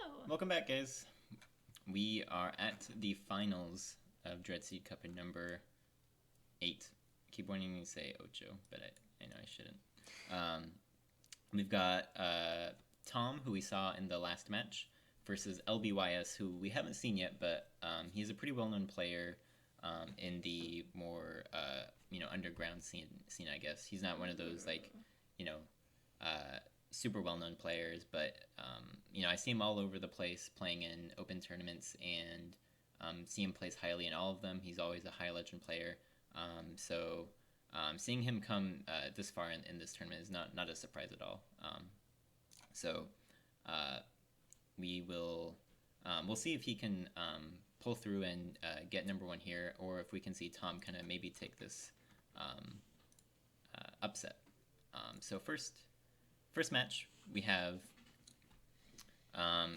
Hello! Welcome back, guys. We are at the finals of Dreadsteed Cup in number 8. I keep wanting to say Ocho, but I know I shouldn't. We've got Tom, who we saw in the last match, versus LBYS, who we haven't seen yet, but he's a pretty well-known player in the more underground scene, I guess. He's not one of those super well-known players, but I see him all over the place playing in open tournaments, and see him place highly in all of them. He's always a high legend player, so seeing him come this far in this tournament is not a surprise at all. We'll see if he can pull through and get number 1 here, or if we can see Tom kind of maybe take this upset. So first match, we have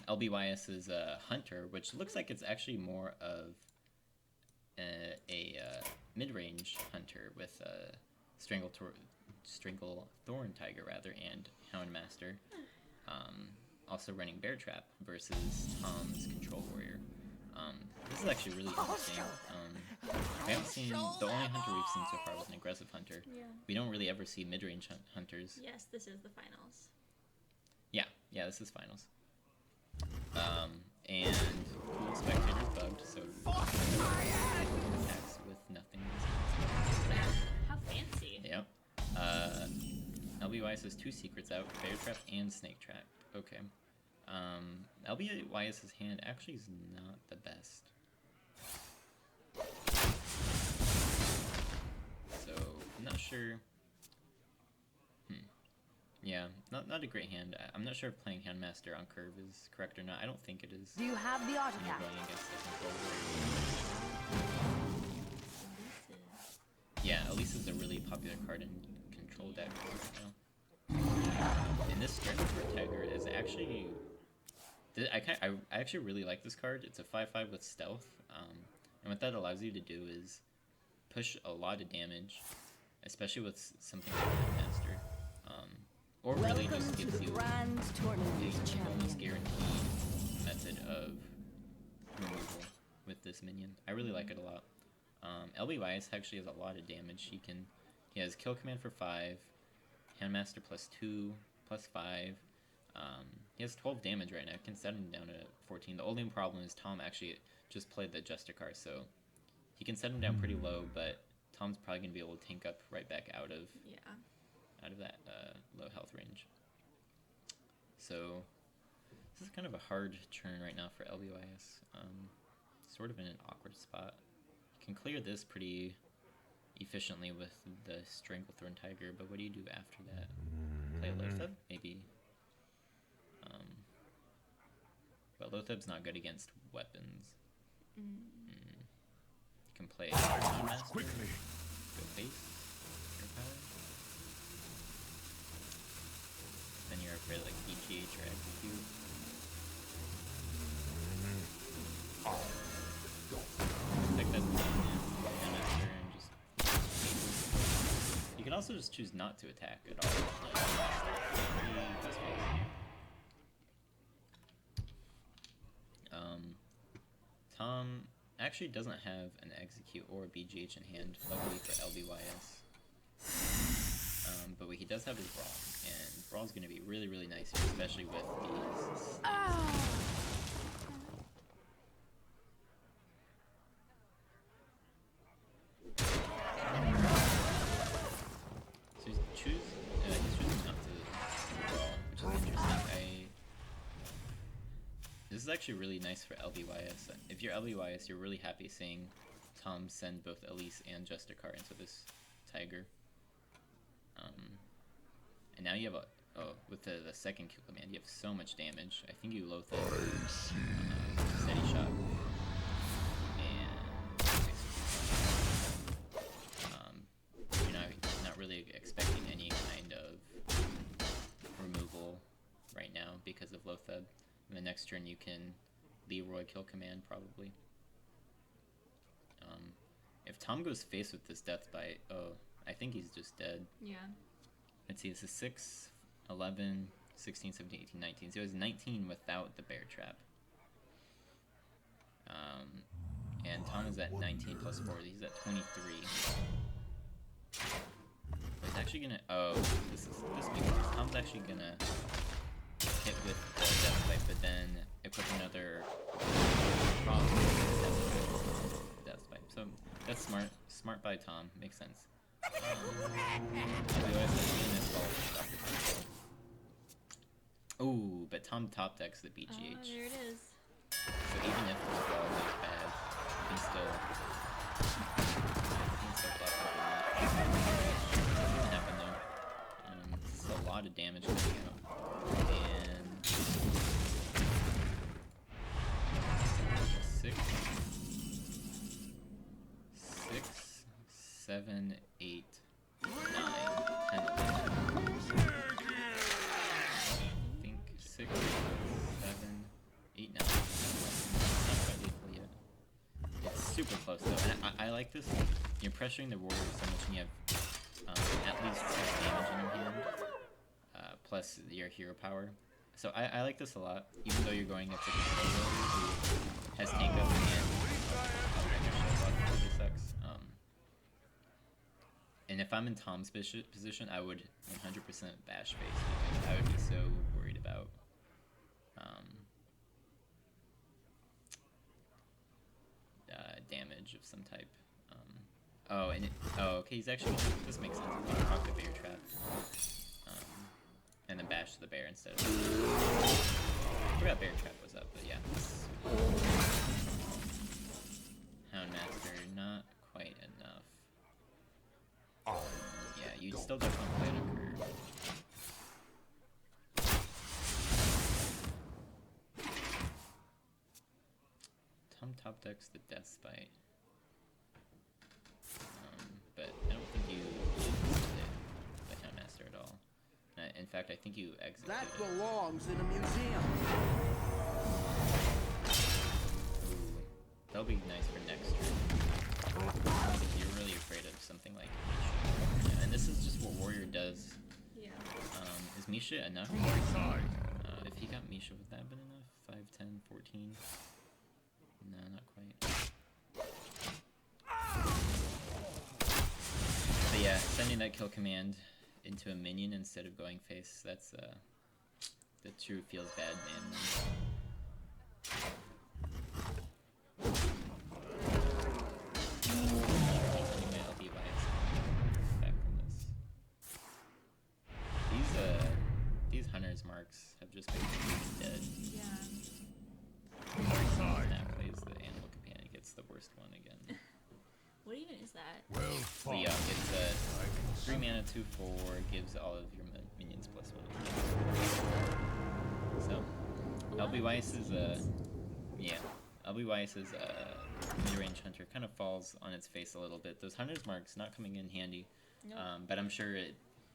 LBYS's Hunter, which looks like it's actually more of a mid-range Hunter with Stranglethorn Tiger rather, and Houndmaster. Also running Bear Trap versus Tom's Control Warrior. This is actually really interesting. We haven't seen, the only Hunter we've seen so far was an aggressive Hunter. Yeah. We don't really ever see mid-range Hunters. Yes, this is the finals. Yeah, this is finals. And cool spectator's bugged, so attacks with nothing. How fancy. Yep. LBYS has 2 secrets out, Bear Trap and Snake Trap. Okay. LBYS's hand actually is not the best. So, I'm not sure. Yeah, not a great hand. I'm not sure if playing Houndmaster on curve is correct or not. I don't think it is. Do you have the When you're artifact? going against the control warrior. Yeah, Elise is a really popular card in control decks right now. And this Dreadsteed Tiger is actually... I actually really like this card. It's a 5/5 with stealth. And what that allows you to do is push a lot of damage, especially with something like Houndmaster. Or really just gives you a almost guaranteed method of removal with this minion. I really like it a lot. LBYS actually has a lot of damage. He has Kill Command for 5, Houndmaster +2, +5. He has 12 damage right now. Can set him down to 14. The only problem is Tom actually just played the Jester card, so he can set him down pretty low, but Tom's probably going to be able to tank up right back out of that low health range. So this is kind of a hard turn right now for LBYS. Sort of in an awkward spot. You can clear this pretty efficiently with the Stranglethorn Tiger, but what do you do after that? Play Lotheb? Maybe. But Lotheb's not good against weapons. You can play Houndmaster. Quickly. Go face. Your power. Then you're afraid like BGH or execute. Take that Houndmaster and just... You can also just choose not to attack at all. Tom actually doesn't have an execute or a BGH in hand, luckily for LBYS. But he does have his Brawl, and Brawl's going to be really, really nice here, especially with these. So he's choosing not to Brawl, which is interesting. This is actually really nice for LBYS. If you're LBYS, you're really happy seeing Tom send both Elise and Justicar into this Tiger. And now you have with the second kill command, you have so much damage. I think you Lotheb Steady Shot and you're not really expecting any kind of removal right now because of Lotheb. And the next turn you can Leroy kill command probably. If Tom goes face with this death bite, I think he's just dead. Yeah. Let's see, this is 6, 11, 16, 17, 18, 19. So it was 19 without the bear trap. And Tom is at 19 plus 4. He's at 23. He's actually gonna. Oh, this makes sense. Tom's actually gonna hit with the Death Bite, but then equip another Death Bite. So that's smart. Smart by Tom. Makes sense. Oh, but Tom top decks the BGH. Oh, there it is. So even if this ball goes bad, you can still block up. Doesn't happen though. This is a lot of damage coming out. And 6, 7, 8, 9, 10, 11. I think 6, 7, 8, 9. Not quite equal yet. It's super close though, and I like this. You're pressuring the warrior so much, and you have at least 6 damage in your hand, plus your hero power. So I like this a lot, even though you're going against a control warrior who has tank up and really sucks. And if I'm in Tom's position, I would 100% bash face because I would be so worried about damage of some type. Okay, he's actually gonna, this makes sense. He's gonna proc the bear trap, and then bash the bear instead. I forgot bear trap was up, but yeah. Houndmaster, not quite enough. Yeah, you'd still definitely play it a curve. Tom top decks the Death Bite. But I don't think you used the Houndmaster at all. In fact, I think you executed That it. belongs in a museum. Ooh, that'll be nice for next turn. You're really afraid of something like Misha. Yeah, and this is just what Warrior does. Yeah. Is Misha enough? If he got Misha, would that have been enough? 5, 10, 14? No, not quite. But yeah, sending that kill command into a minion instead of going face, that's the true feels bad man. Back from this. These hunters marks have just been dead. Yeah. Snap plays the animal companion, gets the worst one again. What even is that? Well So yeah, it's a 3 mana 2/4, gives all of your minions +1. So LB Weiss is LB Weiss is a mid-range hunter, kind of falls on its face a little bit. Those hunter's marks not coming in handy, Nope. but I'm sure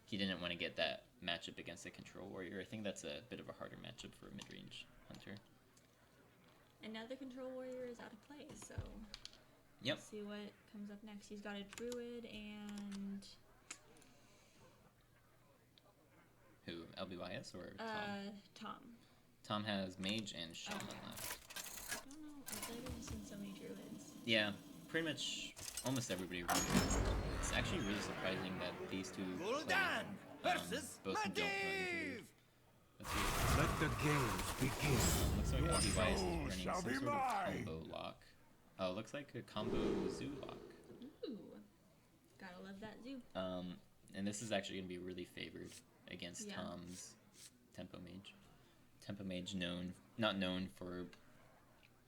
he didn't want to get that matchup against a control warrior. I think that's a bit of a harder matchup for a mid-range hunter. And now the control warrior is out of play, so Yep. let's see what comes up next. He's got a druid and Who? LBYS or Tom? Tom. Tom has Mage and Shaman left. I don't know. I feel like I've seen so many druids. Yeah, pretty much almost everybody runs it. It's actually really surprising that these two versus both don't run Medivh. Druid. Let's see. Let the games begin. Looks like LBYS is running shall some be sort of mine. combo lock. Oh, looks like a combo zoo lock. Ooh. Gotta love that zoo. And this is actually going to be really favored against Yeah. Tom's Tempo Mage. Tempo Mage not known for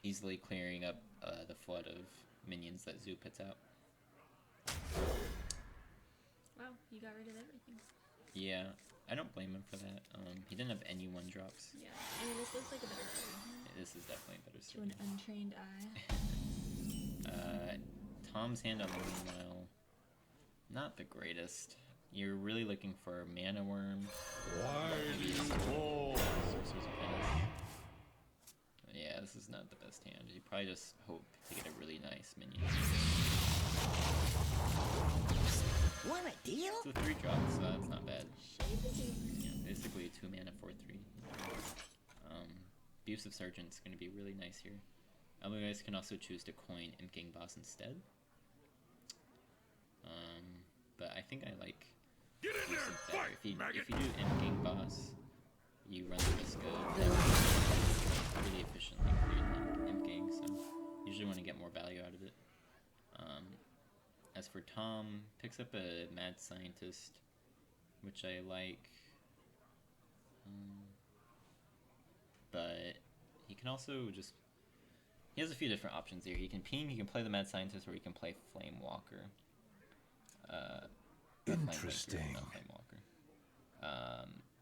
easily clearing up the flood of minions that Zoo puts out. Wow, you got rid of everything. Yeah, I don't blame him for that. He didn't have any 1-drops. Yeah. I mean, this looks like a better story. This is definitely a better To an story. untrained eye. Tom's hand on the meanwhile, not the greatest. You're really looking for Mana Worm. Maybe Sorcerer's Apprentice. Yeah, this is not the best hand. You probably just hope to get a really nice minion. Want a deal? It's a 3-drop, so that's not bad. Shady. Yeah, basically 2 mana 4/3. Abusive Sergeant's gonna be really nice here. You guys can also choose to coin Imp Gang Boss instead. But I think I like Abusive better. If you do Imp Gang Boss, you run the risk of really efficiently clearing Imp Gang, so usually want to get more value out of it. As for Tom, picks up a Mad Scientist, which I like. But he can also just... He has a few different options here. He can ping, he can play the Mad Scientist, or he can play Flame Walker. Interesting. Flame Walker.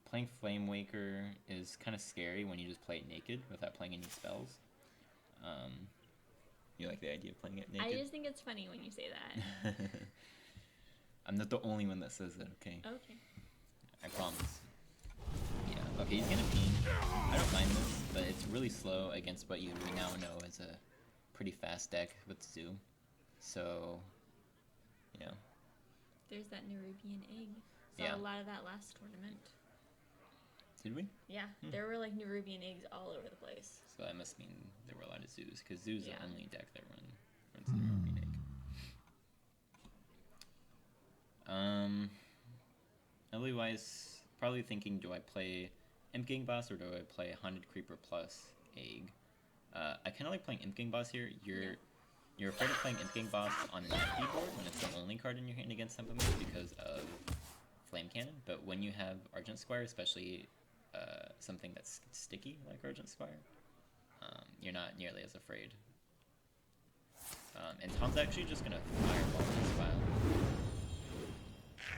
Playing Flame Waker is kind of scary when you just play it naked without playing any spells. You like the idea of playing it naked? I just think it's funny when you say that. I'm not the only one that says that, okay? Okay. I promise. Yeah, okay, he's gonna ping. I don't mind this, but it's really slow against what you now know as a pretty fast deck with Zoo. So, yeah. There's that Nerubian egg. Saw Yeah. a lot of that last tournament. Did we? Yeah, there were like Nerubian eggs all over the place. So that must mean there were a lot of Zoos, because Zoo's Yeah. the only deck that runs the Nerubian egg. Otherwise, probably thinking, do I play Imp Gang Boss or do I play Haunted Creeper plus Egg? I kind of like playing Imp Gang Boss here. You're afraid of playing Imp Gang Boss on an empty board when it's the only card in your hand against Temple Mage because of Flame Cannon, but when you have Argent Squire, especially something that's sticky like Argent Squire, you're not nearly as afraid. And Tom's actually just gonna fireball this file.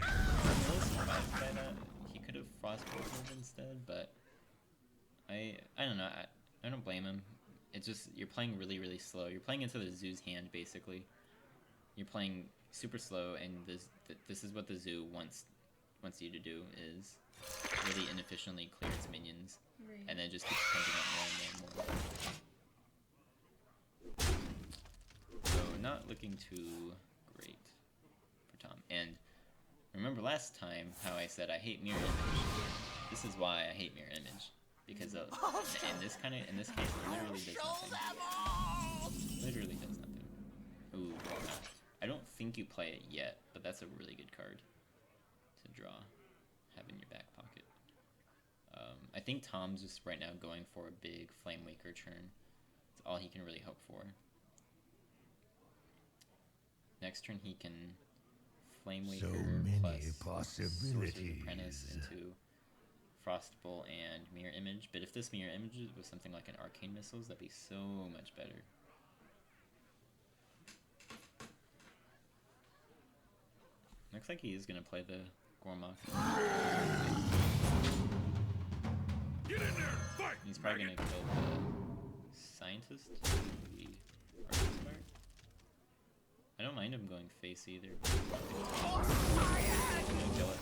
I'm a little surprised by that. He could have Frostbolted instead, but I don't know. I don't blame him. It's just you're playing really, really slow. You're playing into the Zoo's hand, basically. You're playing super slow, and this is what the Zoo wants you to do, is really inefficiently clear its minions, Right. and then just keep pumping up more and more and more. So not looking too great for Tom. And remember last time how I said I hate mirror image? This is why I hate mirror image. Because in this case, it literally does nothing. Literally does nothing. Ooh, I don't think you play it yet, but that's a really good card to draw, have in your back pocket. I think Tom's just right now going for a big Flame Waker turn. It's all he can really hope for. Next turn he can Flame Waker So many plus Sorcerer's possibilities. Apprentice into Frostbolt and Mirror Image, but if this Mirror Image was something like an Arcane Missiles, that'd be so much better. Looks like he is gonna play the Gormok. Get in there, fight! He's probably gonna kill the Scientist, the Arcane Squire. I don't mind him going face either. I'm gonna kill it.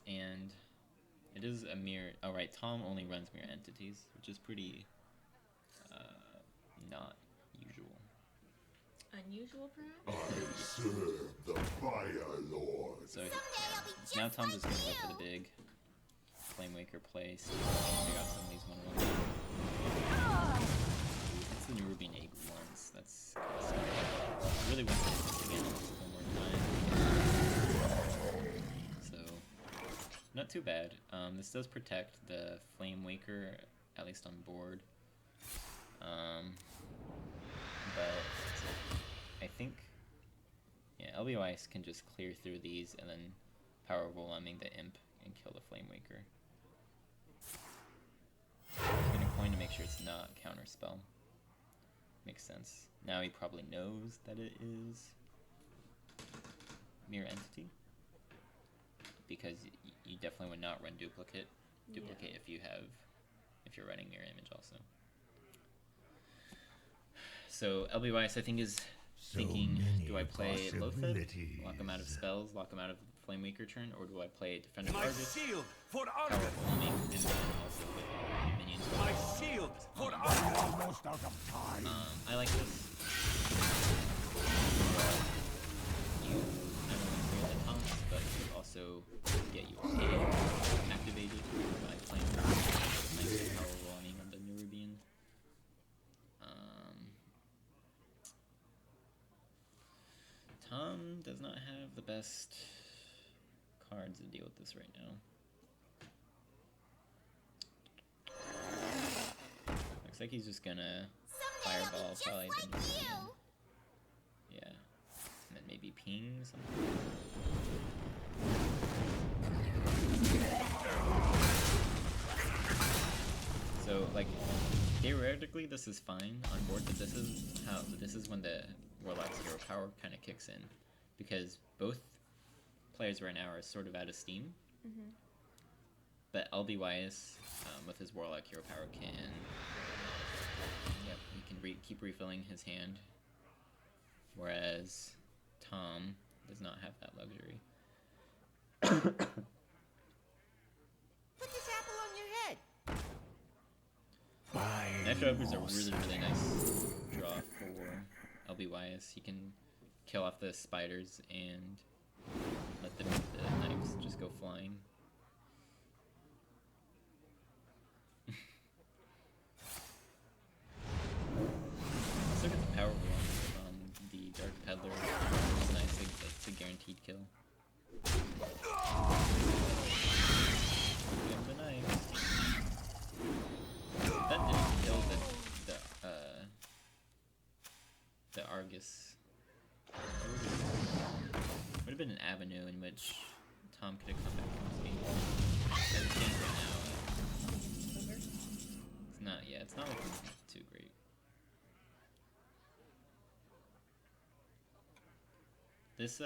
And it is a mirror. Oh right, Tom only runs mirror entities, which is pretty not usual. Unusual, perhaps? I serve the Fire Lord. So now Tom's just gonna go for the big Flame Waker play. See if I can figure out some of these 1/1. It's the Nerubian egg once. That's I really want to do this again one more time. So not too bad. This does protect the Flame Waker, at least on board. But I think, yeah, LBOIs can just clear through these and then power overwhelming the Imp and kill the Flame Waker. I'm gonna coin to make sure it's not counterspell. Makes sense. Now he probably knows that it is Mirror Entity, because you definitely would not run duplicate if you're running Mirror Image also. So LBYS I think is thinking, do I play Loatheb, lock him out of spells, lock him out of Flame Waker turn, or do I play Defender My Target, shield for power honor! overwhelming, and then also with minions? My shield for honor! Almost out of time. I like this. You not only clear the Tom's but you also get your A activated by playing nice power rolling on the Nerubian. Tom does not have the best cards to deal with this right now. Looks like he's just gonna fireball probably the Nerubian. Yeah. And then maybe ping something. So like theoretically this is fine on board, but this is when the Warlock's hero power kind of kicks in, because both players right now are sort of out of steam. But LBYS with his Warlock hero power can, yep, he can keep refilling his hand, whereas Tom does not have that luxury. Put this apple on your head. Knife Driver is a really nice draw for LBYS. He can kill off the spiders and let the knives just go flying. Also get the power bomb on the Dark Peddler. It's nice, it's a guaranteed kill. Give him the knife. That didn't kill the Argus. Would have been an avenue in which Tom could have come back from this game. As it stands right now, it's not. Yeah, it's not looking too great. This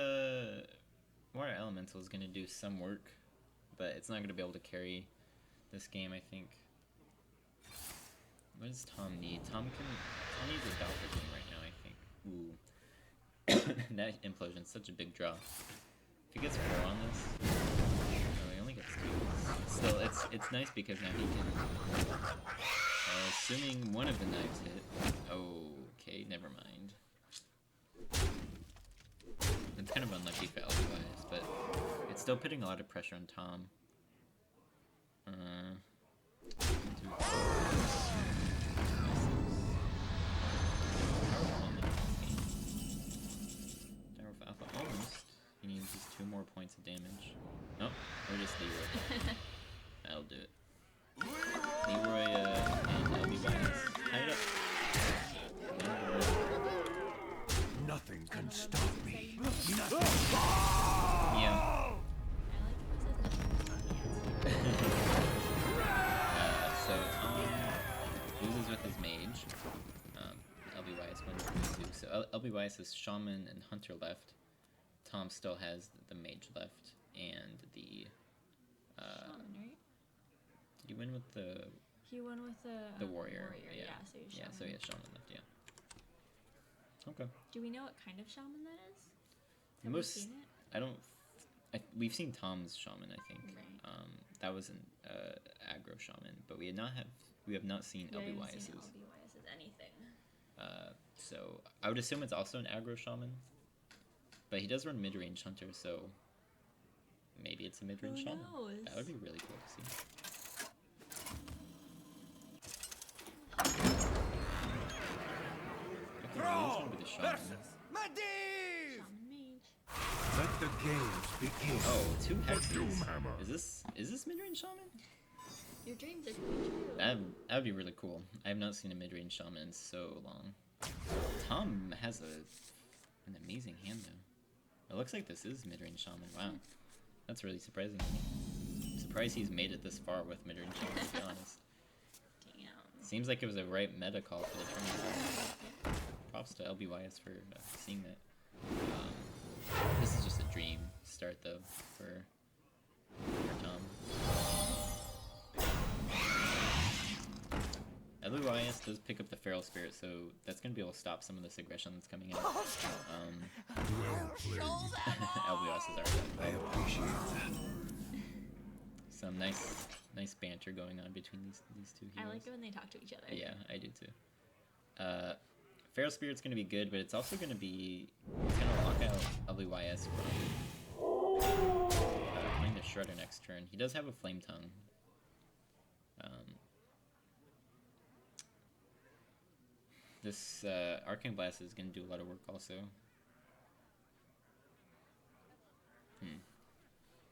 Water Elemental is gonna do some work, but it's not gonna be able to carry this game, I think. What does Tom need? Tom needs a Doppler game right now, I think. Ooh. That implosion's such a big draw. If he gets 4 on this, no, he only gets 2. Still, it's nice because now he can, assuming one of the knives hit. Okay, never mind. It's kind of unlucky for LBYS, but it's still putting a lot of pressure on Tom. Almost. He needs just 2 more points of damage. Nope, or just Leroy. That'll do it. Leroy and LBYS. Tie it up. Nothing can stop me. Yeah. So Tom loses with his Mage. LBYS wins with 2. So LBYS has Shaman and Hunter left. Tom still has the Mage left and the. Shaman, right? Did he win with the? He won with the warrior. Yeah, so he's Shaman. Yeah, so he has Shaman left. Yeah. Okay. Do we know what kind of Shaman that is? Have Most. we seen it? We've seen Tom's Shaman, I think. Right. That was an aggro Shaman, but we have not seen We haven't LBYS's. seen LBYS's anything. So I would assume it's also an aggro Shaman, but he does run Midrange Hunter, so maybe it's a Midrange Who Shaman. knows? That would be really cool to see. Okay, Thrall with the Shaman. versus Medivh! Shaman Mage. Let the games begin. Oh, 2 hexes. Doomhammer. Is this Midrange Shaman? Your dreams are coming true. That would be really cool. I have not seen a Midrange Shaman in so long. Tom has an amazing hand though. It looks like this is Midrange Shaman. Wow, that's really surprising to me. I'm surprised he's made it this far with Midrange Shaman, to be honest. Damn. Seems like it was a right meta call for the tournament. Props to LBYS for seeing that. This is just a dream start though for Tom. LBYS does pick up the Feral Spirit, so that's going to be able to stop some of this aggression that's coming in. LBYS is I already. appreciate that. Some nice banter going on between these two heroes. I like it when they talk to each other. Yeah, I do too. Feral Spirit's going to be good, but it's also going to lock out LBYS from Playing the Shredder next turn. He does have a Flame Tongue. This Arcane Blast is going to do a lot of work also.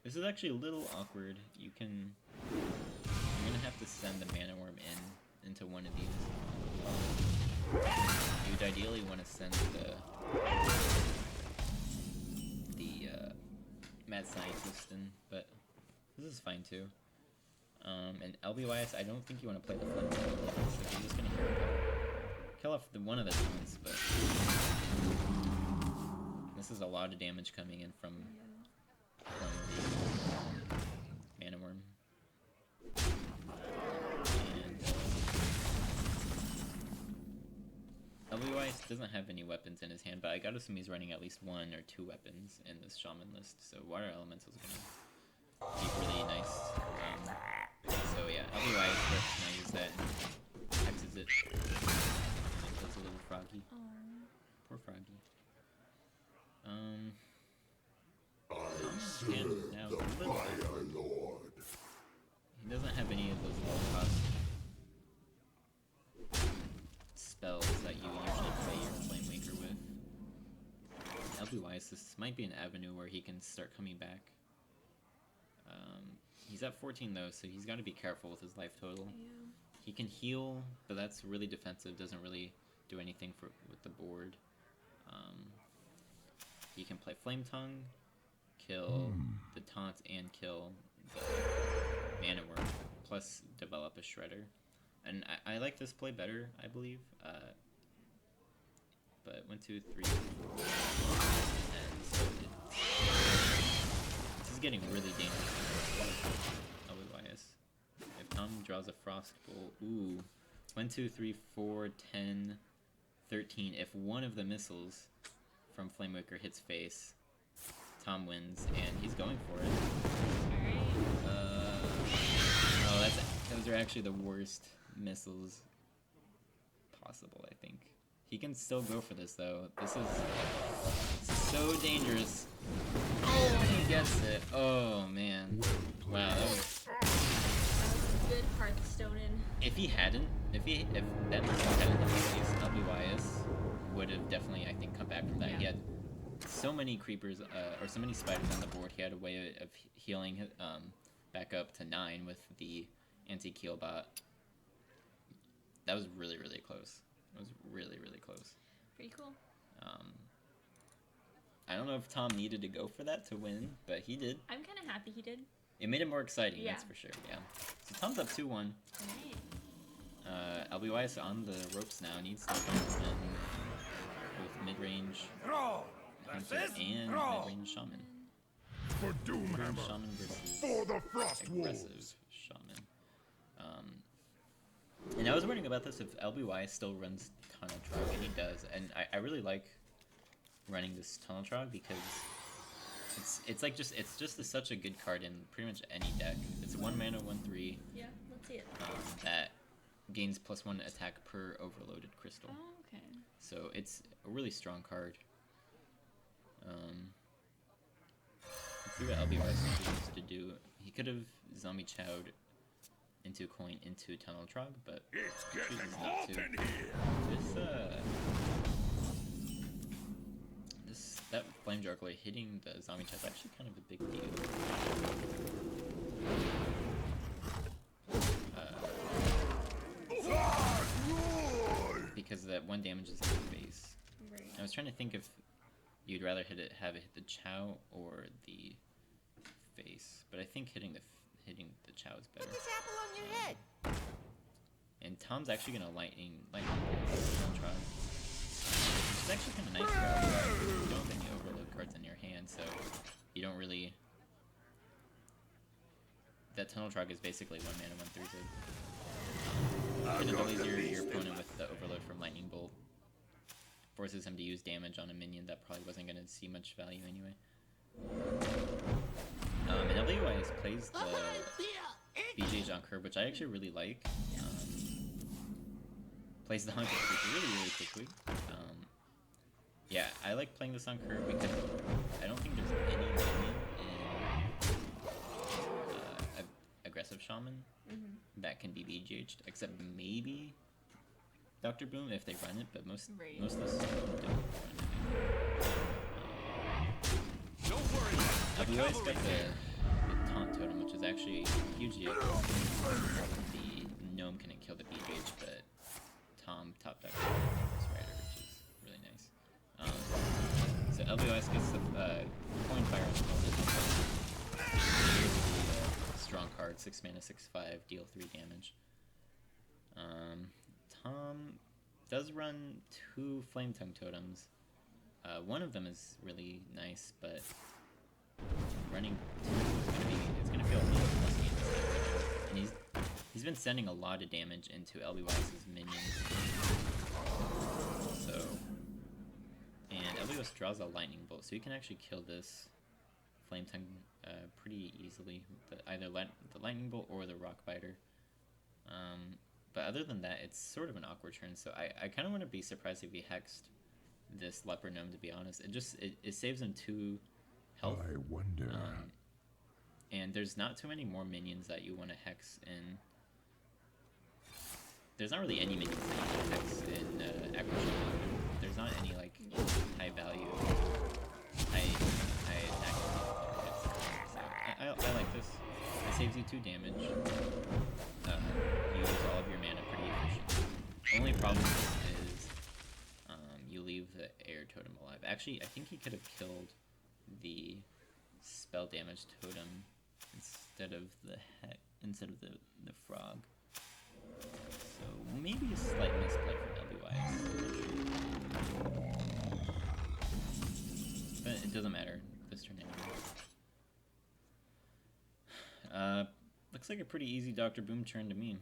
This is actually a little awkward. You're going to have to send the Mana Worm into one of these. You'd ideally want to send the Mad Scientist in, but this is fine too. And LBYS, I don't think you want to play the Flame Tongue, so you're just going to kill off one of the taunts, but this is a lot of damage coming in from the Mana Worm. And LBYS doesn't have any weapons in his hand, but I gotta assume he's running at least 1 or 2 weapons in this Shaman list, so Water Elemental is gonna be really nice. So yeah, LBYS can I use that and X's it. That's a little froggy. Poor froggy. I serve the Fire Lord. He doesn't have any of those low cost spells that you usually play your Flame Waker with. LBYS, this might be an avenue where he can start coming back. He's at 14 though, so he's got to be careful with his life total. Yeah. He can heal, but that's really defensive, doesn't really do anything with the board. He can play Flame Tongue, kill the taunt, and kill the Mana Worm, plus develop a Shredder. And I like this play better, I believe. But 1, 2, 3, 4, and so this is getting really dangerous. LBYS. If Tom draws a Frost Bolt, ooh, 1, 2, 3, 4, 10, 13. If one of the missiles from Flamewaker hits face, Tom wins, and he's going for it. Oh, those are actually the worst missiles possible, I think. He can still go for this, though. This is so dangerous. Oh, he gets it. Oh, man. Wow, that was Good Hearthstone in. If that missile hadn't hit his face, LBYS would have definitely, I think, come back from that. Yeah. He had so many creepers, or so many spiders on the board, he had a way of healing back up to 9 with the anti-kill bot. That was really, really close. It was really, really close. Pretty cool. I don't know if Tom needed to go for that to win, but he did. I'm kind of happy he did. It made it more exciting, Yeah. that's for sure, yeah. So Tom's up 2-1. Right. LBYS on the ropes now, needs to come in with mid-range Hunter and mid-range Shaman. For Mid-range Doomhammer. Shaman versus For the Frost aggressive Wolves. Shaman. And I was wondering about this if LBY still runs Tunnel Trog, and he does. And I really like running this Tunnel Trog because it's just such a good card in pretty much any deck. It's 1 mana, 1/3. Yeah, let's see it. That gains +1 attack per overloaded crystal. Oh, okay. So it's a really strong card. Let's see what LBY used to do. He could have zombie chowed into coin into Tunnel Trog, but It's chooses getting not hot to. in here. That Flame Juggler hitting the zombie chest is actually kind of a big deal. Because that 1 damage is in the face. Right. I was trying to think if you'd rather have it hit the chow or the face, but I think hitting the chow is better. Put this apple on your head. And Tom's actually gonna lightning try. It's actually kind of nice for LBY. You don't have any overload cards in your hand, so you don't really. That Tunnel Trog is basically 1 mana, 1/3. And it delays your opponent with the overload from Lightning Bolt. Forces him to use damage on a minion that probably wasn't going to see much value anyway. And LBY plays the BJ Jean Curve, which I actually really like. Plays the Hunter really, really quickly. Yeah, I like playing this on Curve because I don't think there's any minion in of Shaman that can be BGH'd, except maybe Dr. Boom if they run it, but most Right. most of us don't run it. Don't worry. LBOS got the Taunt Totem, which is actually a huge deal. The Gnome couldn't kill the BGH, but Tom top deck this Rider, which is really nice. So LBOS gets the Coin Fire on the opponent. Here's the strong card, 6 mana, 6/5, deal 3 damage. Tom does run 2 Flame Tongue Totems. One of them is really nice, but running 2 is gonna feel a little clunky in this game. And he's been sending a lot of damage into LBY's minions. So, and LBY's draws a Lightning Bolt, so you can actually kill this Flame Tongue pretty easily with either the Lightning Bolt or the Rock Biter. But other than that, it's sort of an awkward turn, so I kind of want to be surprised if he hexed this Leper Gnome, to be honest. It saves him 2 health. I wonder. And there's not too many more minions that you want to hex in. There's not really any minions that you want to hex in Aggro Shaman. There's not any like high value, high attack. So I like this. It saves you 2 damage. You use all of your mana pretty efficient. Only problem is you leave the air totem alive. Actually, I think he could have killed the spell damage totem instead of the frog. So maybe a slight misplay from LBY. But it doesn't matter this turn anyway. Looks like a pretty easy Dr. Boom turn to me.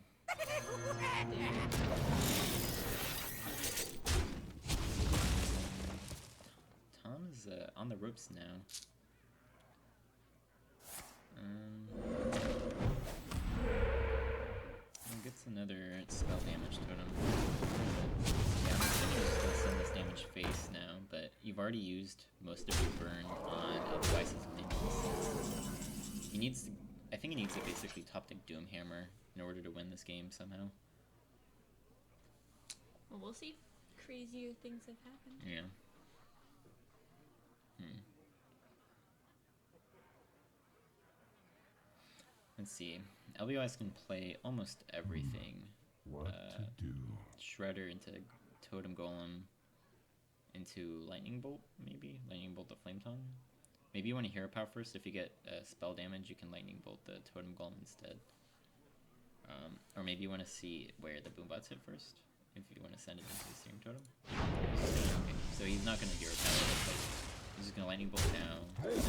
Tom is on the ropes now. Gets another spell damage totem. Yeah, I'm assuming he's gonna send this damage face now, but you've already used most of your burn on LBY's minions. I think he needs to basically top deck Doomhammer in order to win this game somehow. Well, we'll see. Crazier things have happened. Yeah. Let's see. LBOS can play almost everything. What to do? Shredder into Totem Golem into Lightning Bolt, maybe? Lightning Bolt the Flame Tongue? Maybe you want to Hero Power first. If you get spell damage, you can Lightning Bolt the Totem Golem instead. Or maybe you want to see where the Boombots hit first, if you want to send it into the Searing Totem. Okay, so he's not going to Hero Power, but he's just going to Lightning Bolt now. It's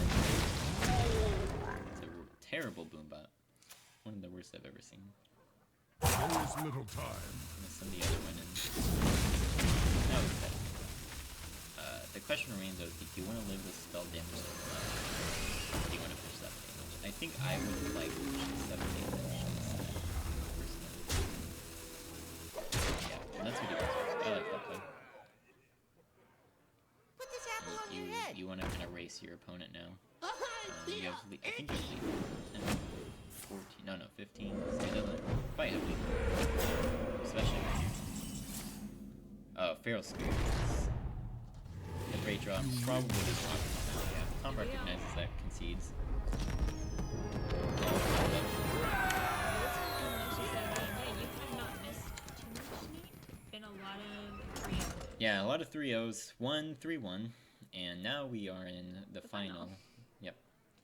a terrible Boombot. One of the worst I've ever seen. There is little time. I'm gonna send the other one in. That was bad. The question remains though, do you want to live with spell damage or not? Or do you want to push 7 damage? I think I would like to push 7 damage instead, personally. Yeah, that's what he wants. I like that play. Put this apple on your head. You want to kind of race your opponent now. You have, I think you have 10, 14, no, 15. So he doesn't quite have lead. Especially Feral Spirit is a great draw. Probably just Tom. Yeah, Tom recognizes that, concedes. Yeah, a lot of 3-0s. 1-3-1. And now we are in the final. Yep.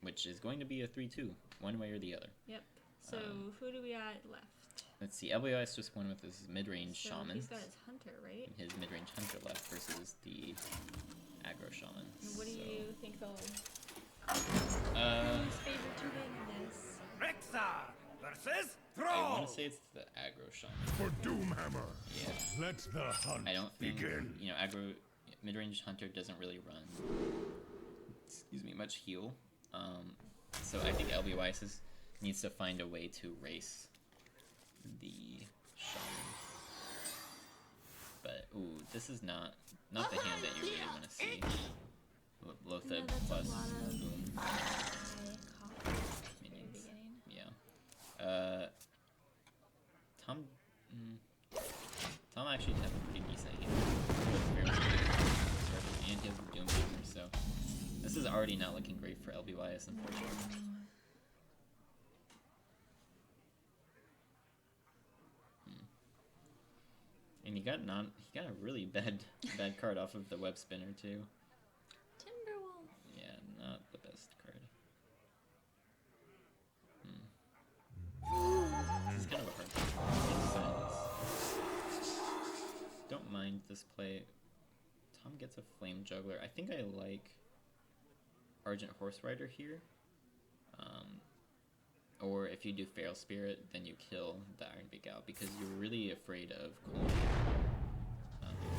Which is going to be a 3-2, one way or the other. Yep. So who do we got left? Let's see. LBOS just won with his Midrange So Shaman. he's got his Hunter, right? His Midrange Hunter left versus the Aggro Shaman. And what do you think they'll... Uh, Who's favored to win this? Rexa versus Throw. I want to say it's the Aggro Shaman. For Doomhammer. Yeah. Let the hunt I don't think, begin. you know, Midrange Hunter doesn't really run, excuse me, much heal. So I think LBY needs to find a way to race the Shaman. But, ooh, this is not the hand that you really want to see. Lotheb plus Boom. High cost in the Minions. beginning. Yeah. Tom... Tom actually has a pretty decent hand. And he has a Doomhammer, so... This is already not looking great for LBYS, unfortunately. And he got a really bad card off of the web spinner too. Timberwolf. Yeah, not the best card. This is kind of a hard card. Don't mind this play. Tom gets a Flame Juggler. I think I like Argent Horse Rider here. Or if you do Feral Spirit, then you kill the Iron Beak out because you're really afraid of cold. How to match.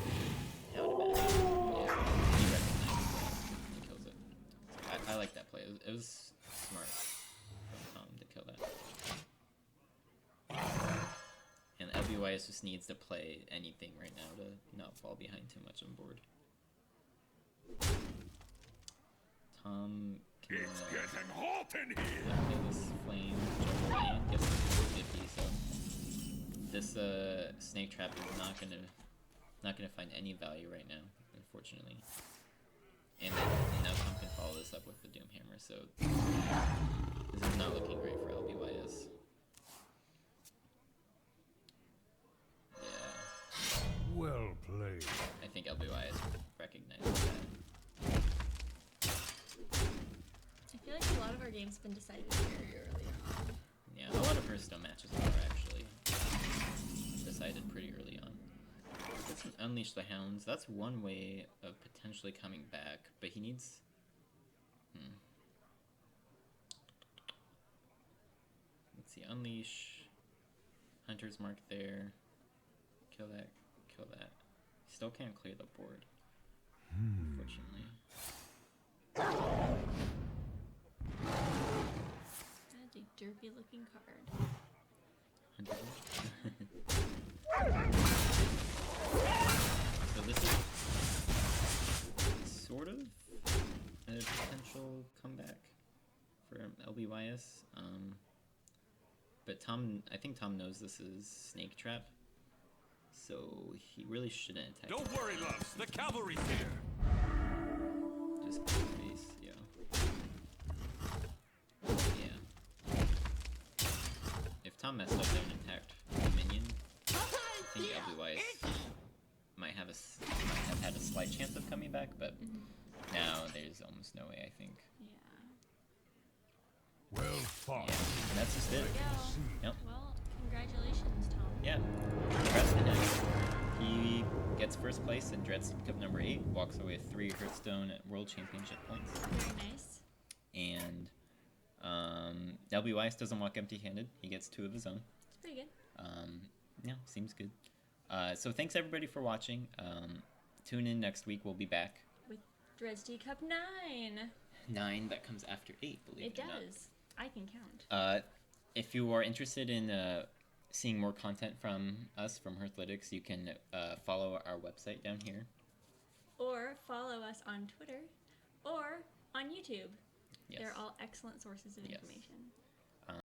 Yeah, he recognizes it and kills it. So I like that play. It was smart from Tom to kill that. And LBYS just needs to play anything right now to not fall behind too much on board. Tom can It's getting hot in here. play this Flame Juggler and get to 50, so this Snake Trap is not gonna find any value right now, unfortunately. And now Tom can follow this up with the Doomhammer, so this is not looking great for LBYS. Yeah. Well played. I think LBYS recognizes that. I feel like a lot of our games have been decided very early on. Yeah, a lot of Hearthstone matches are actually decided pretty early on. Let's unleash the hounds. That's one way of potentially coming back, but he needs... Let's see, unleash. Hunter's Mark there. Kill that, kill that. Still can't clear the board, unfortunately. That's a derpy looking card. So this is sort of a potential comeback for LBYS. But I think Tom knows this is Snake Trap, so he really shouldn't attack. Don't worry, loves. The cavalry's here. Just face, yeah. Yeah. If Tom messed up there and attacked the minion, I think LBYS might have had a slight chance of coming back, but now there's almost no way, I think. Well fought. Yeah, and that's just it. There we go. Yep. Well, congratulations, Tom. Yeah. Congrats to him. He gets first place in Dreadsteed Cup number 8, walks away with 3 Hearthstone World Championship points. Very nice. And LBYS doesn't walk empty-handed. He gets 2 of his own. It's pretty good. Yeah, seems good. So thanks everybody for watching. Tune in next week. We'll be back. With Dreadsteed Cup 9. 9, that comes after 8, believe it or not. It does. I can count. If you are interested in seeing more content from us, from Hearthlytics, you can follow our website down here. Or follow us on Twitter or on YouTube. Yes. They're all excellent sources of Yes. information.